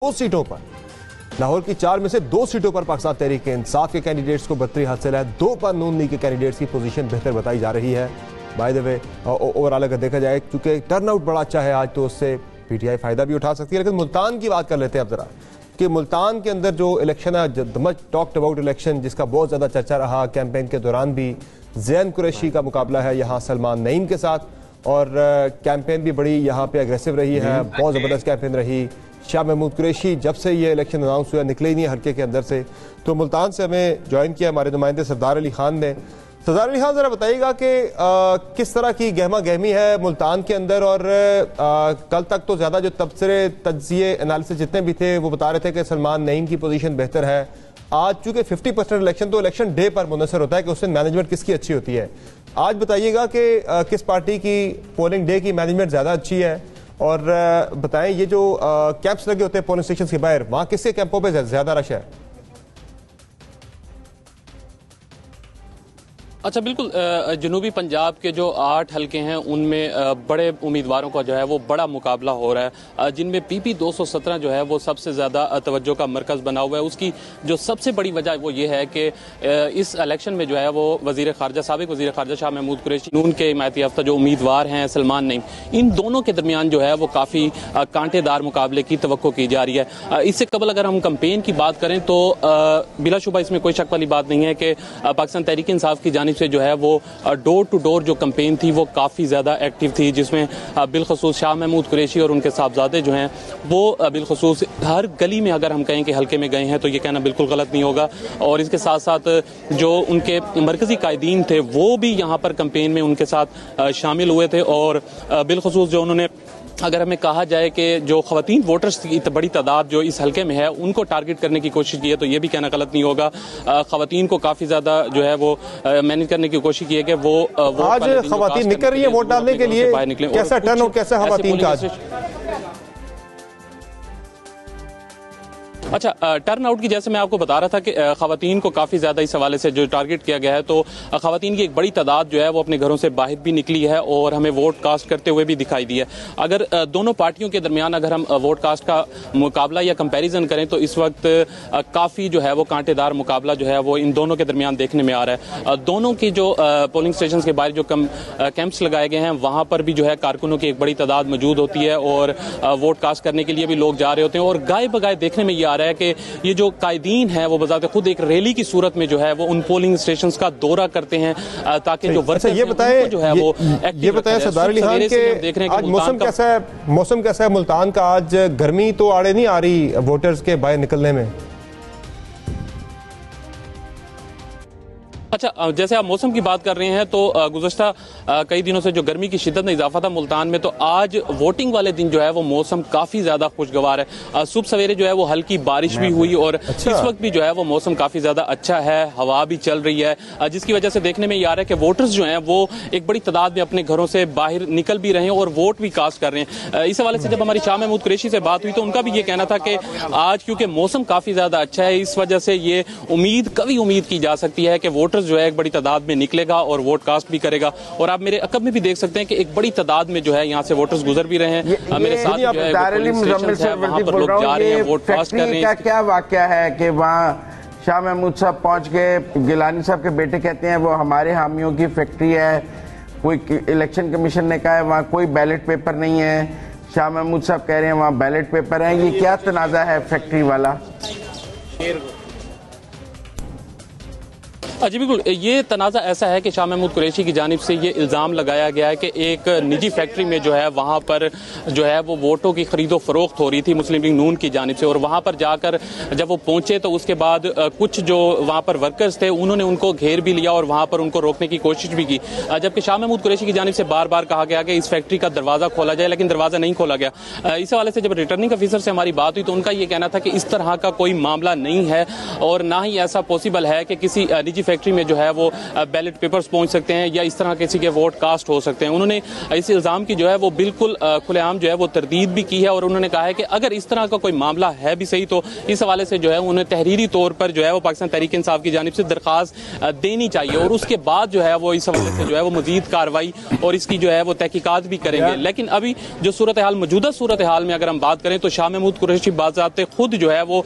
दो सीटों पर लाहौर की 4 में से 2 सीटों पर पाकिस्तान तहरीक इंसाफ के कैंडिडेट्स को बरतरी हासिल है। 2 पर नून लीग के कैंडिडेट्स की पोजीशन बेहतर बताई जा रही है। बाय द वे ओवरऑल अगर देखा जाए क्योंकि टर्नआउट बड़ा अच्छा है आज, तो उससे पीटीआई फायदा भी उठा सकती है। लेकिन मुल्तान की बात कर लेते हैं अब जरा कि मुल्तान के अंदर जो इलेक्शन है, मच टॉक्ड अबाउट इलेक्शन, जिसका बहुत ज़्यादा चर्चा रहा कैंपेन के दौरान भी। ज़ैन कुरैशी का मुकाबला है यहाँ सलमान नईम के साथ, और कैंपेन भी बड़ी यहाँ पे अग्रेसिव रही है, बहुत ज़बरदस्त कैंपेन रही। शाह महमूद कुरैशी जब से ये इलेक्शन अनाउंस हुआ निकले ही नहीं हल्के के अंदर से। तो मुल्तान से हमें ज्वाइन किया हमारे नुमाइंदे सरदार अली खान ने। सरदार अली खान, ज़रा बताइएगा कि किस तरह की गहमा गहमी है मुल्तान के अंदर, और कल तक तो ज़्यादा जो तबसरे तज्जिए एनालिसिस जितने भी थे वो बता रहे थे कि सलमान नईम की पोजीशन बेहतर है। आज चूंकि 50% इलेक्शन तो इलेक्शन डे पर मुनसर होता है कि उससे मैनेजमेंट किसकी अच्छी होती है। आज बताइएगा कि किस पार्टी की पोलिंग डे की मैनेजमेंट ज़्यादा अच्छी है, और बताएं ये जो कैंप्स लगे होते हैं पोलिंग स्टेशन के बाहर, वहाँ किसके कैंपों पे ज़्यादा रश है? अच्छा, बिल्कुल। जनूबी पंजाब के जो 8 हलके हैं उनमें बड़े उम्मीदवारों का जो है वो बड़ा मुकाबला हो रहा है, जिनमें पीपी 217 जो है वो सबसे ज़्यादा तवज्जो का मरकज़ बना हुआ है। उसकी जो सबसे बड़ी वजह वो ये है कि इस इलेक्शन में जो है वो वज़ीर ख़ारजा, साबिक़ वज़ीर ख़ारजा शाह महमूद कुरैशी, नून के हिमायती याफ्ता जो उम्मीदवार हैं सलमान नईम, इन दोनों के दरमियान जो है वो काफ़ी कांटेदार मुकाबले की तवक्को की जा रही है। इससे कबल अगर हम कैंपेन की बात करें तो बिलाशुबा इसमें कोई शक वाली बात नहीं है कि पाकिस्तान तहरीक इंसाफ की जानिब से जो है वो डोर टू डोर जो कैंपेन थी वो काफ़ी ज़्यादा एक्टिव थी, जिसमें बिलखसूस शाह महमूद कुरैशी और उनके साहबजादे जो हैं वो बिलखसूस हर गली में, अगर हम कहें कि हल्के में गए हैं तो ये कहना बिल्कुल गलत नहीं होगा। और इसके साथ साथ जो उनके मरकज़ी कायदीन थे वो भी यहाँ पर कैंपेन में उनके साथ शामिल हुए थे, और बिलखसूस जो उन्होंने, अगर हमें कहा जाए कि जो ख़वातीन वोटर्स की बड़ी तादाद जो इस हल्के में है उनको टारगेट करने की कोशिश की है, तो ये भी कहना गलत नहीं होगा। ख़वातीन को काफ़ी ज़्यादा जो है वो मैनेज करने की कोशिश की है कि वो आज ख़वातीन निकल रही है वोट डालने के लिए, कैसा टर्न हो, कैसा ख़वातीन का? अच्छा, टर्न आउट की जैसे मैं आपको बता रहा था कि ख़वातीन को काफ़ी ज़्यादा इस हवाले से जो टारगेट किया गया है, तो ख़वातीन की एक बड़ी तादाद जो है वो अपने घरों से बाहर भी निकली है और हमें वोट कास्ट करते हुए भी दिखाई दी है। अगर दोनों पार्टियों के दरमियान अगर हम वोट कास्ट का मुकाबला या कंपैरिजन करें तो इस वक्त काफ़ी जो है वो कांटेदार मुकाबला जो है वो इन दोनों के दरमियान देखने में आ रहा है। दोनों की जो पोलिंग स्टेशन के बाहर जो कैंप्स लगाए गए हैं वहाँ पर भी जो है कारकुनों की एक बड़ी तादाद मौजूद होती है, और वोट कास्ट करने के लिए भी लोग जा रहे होते हैं। और गाय बगाए देखने में ये आ रहा है कि ये जो कायदीन है वो बजाते खुद एक रैली की सूरत में जो है वो उन पोलिंग स्टेशंस का दौरा करते हैं, ताकि जो वर्कर्स ये बताएं जो है वो ये बताएं सरदार अली खान के आज मौसम कैसा है? मौसम कैसा है मुल्तान का? आज गर्मी तो आड़े नहीं आ रही वोटर्स के बाहर निकलने में? अच्छा, जैसे आप मौसम की बात कर रहे हैं तो गुज़श्ता कई दिनों से जो गर्मी की शिद्दत में इजाफा था मुल्तान में, तो आज वोटिंग वाले दिन जो है वो मौसम काफ़ी ज़्यादा खुशगवार है। सुबह सवेरे जो है वो हल्की बारिश भी हुई, और इस वक्त भी जो है वो मौसम काफ़ी ज़्यादा अच्छा है, हवा भी चल रही है, जिसकी वजह से देखने में ये आ रहा है कि वोटर्स जो हैं वो एक बड़ी तादाद में अपने घरों से बाहर निकल भी रहे हैं और वोट भी कास्ट कर रहे हैं। इस हवाले से जब हमारी शाह महमूद कुरैशी से बात हुई तो उनका भी ये कहना था कि आज क्योंकि मौसम काफ़ी ज़्यादा अच्छा है, इस वजह से ये कभी उम्मीद की जा सकती है कि वोटर्स जो है एक बड़ी तादाद में निकलेगा और वोट कास्ट भी करेगा। और आप मेरे अकब में भी देख सकते हैं कि एक बड़ी तादाद में जो है यहाँ से वोटर्स गुजर भी रहे हैं। मेरे साथ जो है वहाँ पर लोग जा रहे हैं, वोट कास्ट कर रहे हैं। क्या वाकया है कि वहाँ शाह महमूद साहब पहुँच के गिलानी साहब के बेटे कहते हैं वो हमारे हामियों की फैक्ट्री है, कोई इलेक्शन कमीशन ने कहा है वहाँ कोई बैलेट पेपर नहीं है, शाह महमूद साहब कह रहे हैं वहाँ बैलेट पेपर है। ये क्या तनाज़ा है फैक्ट्री वाला? जी बिल्कुल, ये तनाज़ा ऐसा है कि शाह महमूद कुरैशी की जानिब से ये इल्ज़ाम लगाया गया है कि एक निजी फैक्ट्री में जो है वहाँ पर जो है वो वोटों की खरीदो फरोख्त हो रही थी मुस्लिम लीग नून की जानिब से, और वहाँ पर जाकर जब वो पहुँचे तो उसके बाद कुछ जो वहाँ पर वर्कर्स थे उन्होंने उनको घेर भी लिया और वहाँ पर उनको रोकने की कोशिश भी की, जबकि शाह महमूद कुरैशी की जानिब से बार बार कहा गया कि इस फैक्ट्री का दरवाज़ा खोला जाए, लेकिन दरवाज़ा नहीं खोला गया। इस हवाले से जब रिटर्निंग ऑफिसर से हमारी बात हुई तो उनका ये कहना था कि इस तरह का कोई मामला नहीं है, और ना ही ऐसा पॉसिबल है कि किसी निजी فیکٹری میں جو ہے وہ بیلٹ پیپرز پہنچ سکتے ہیں یا اس طرح کسی کے ووٹ کاسٹ ہو سکتے ہیں. انہوں نے اس الزام کی جو ہے وہ بالکل کھلے عام جو ہے وہ تردید بھی کی ہے اور انہوں نے کہا ہے کہ اگر اس طرح کا کوئی معاملہ ہے بھی صحیح تو اس حوالے سے جو ہے انہیں تحریری طور پر جو ہے وہ پاکستان تحریک انصاف کی جانب سے درخواست دینی چاہیے اور اس کے بعد جو ہے وہ اس حوالے سے جو ہے وہ مزید کارروائی اور اس کی جو ہے وہ تحقیقات بھی کریں گے. لیکن ابھی جو صورتحال موجودہ صورتحال میں اگر ہم بات کریں تو شاہ محمود قریشی باضابطہ خود جو ہے وہ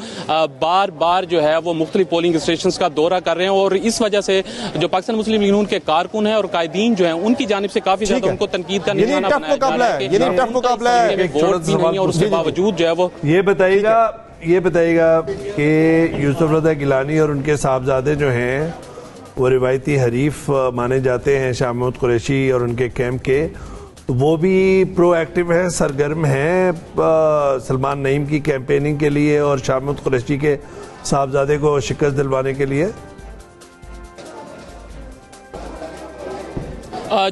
بار بار جو ہے وہ مختلف پولنگ اسٹیشنز کا دورہ کر رہے ہیں اور اس وجہ سے جو پاکستان مسلم لیگ نون کے کارکن ہیں اور قائدین جو ہیں ان کی جانب سے کافی زیادہ ان کو تنقید کا نشانہ بنایا جا رہا ہے کہ ٹف مقابلہ ہے ووٹ بھی نہیں ہے اور اس کے باوجود جو ہے وہ یہ بتائیے گا کہ یوسف رضا گیلانی اور ان کے صاحبزادے جو ہیں وہ روایتی حریف مانے جاتے ہیں شاہ محمود قریشی اور ان کے کیمپ کے, تو وہ بھی پرو ایکٹیو ہیں, سرگرم ہیں سلمان نعیم کی کیمپیننگ کے لیے اور شاہ محمود قریشی کے صاحبزادے کو شکست دلوانے کے لیے.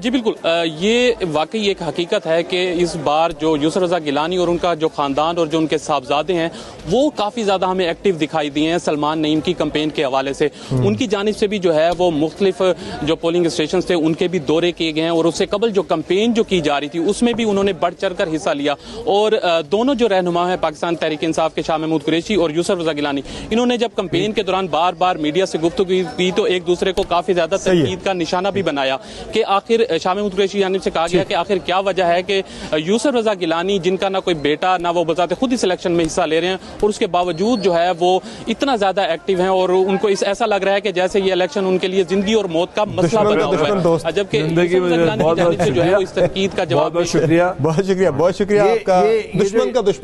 جی بالکل, یہ واقعی ایک حقیقت ہے کہ اس بار جو یوسف رضا گیلانی اور ان کا جو خاندان اور جو ان کے صاحبزادے ہیں وہ کافی زیادہ ہمیں ایکٹیو دکھائی دیے ہیں سلمان نعیم کی کمپین کے حوالے سے. ان کی جانب سے بھی جو ہے وہ مختلف جو پولنگ اسٹیشنز تھے ان کے بھی دورے کیے گئے ہیں اور اس سے قبل جو کمپین جو کی جا رہی تھی اس میں بھی انہوں نے بڑھ چڑھ کر حصہ لیا. اور دونوں جو رہنما ہیں پاکستان تحریک انصاف کے شاہ محمود قریشی اور یوسف رضا گیلانی, انہوں نے جب کمپین کے دوران بار بار میڈیا سے گفتگو کی تو ایک دوسرے کو کافی زیادہ تنقید کا نشانہ بھی بنایا کہ آخر شاہ محمود قریشی جانب سے کہا گیا کہ آخر کیا وجہ ہے کہ یوسف رضا گیلانی جن کا نہ کوئی بیٹا نہ وہ بذات خود اس الیکشن میں حصہ لے رہے ہیں اور اس کے باوجود جو ہے وہ اتنا زیادہ ایکٹیو ہیں اور ان کو ایسا لگ رہا ہے کہ جیسے یہ الیکشن ان کے لیے زندگی اور موت کا مسئلہ بنا ہوا ہے, جبکہ یوسف رضا گیلانی کی جانب سے جو ہے وہ اس تنقید کا جواب. بہت شکریہ آپ کا دشمن کا دشمن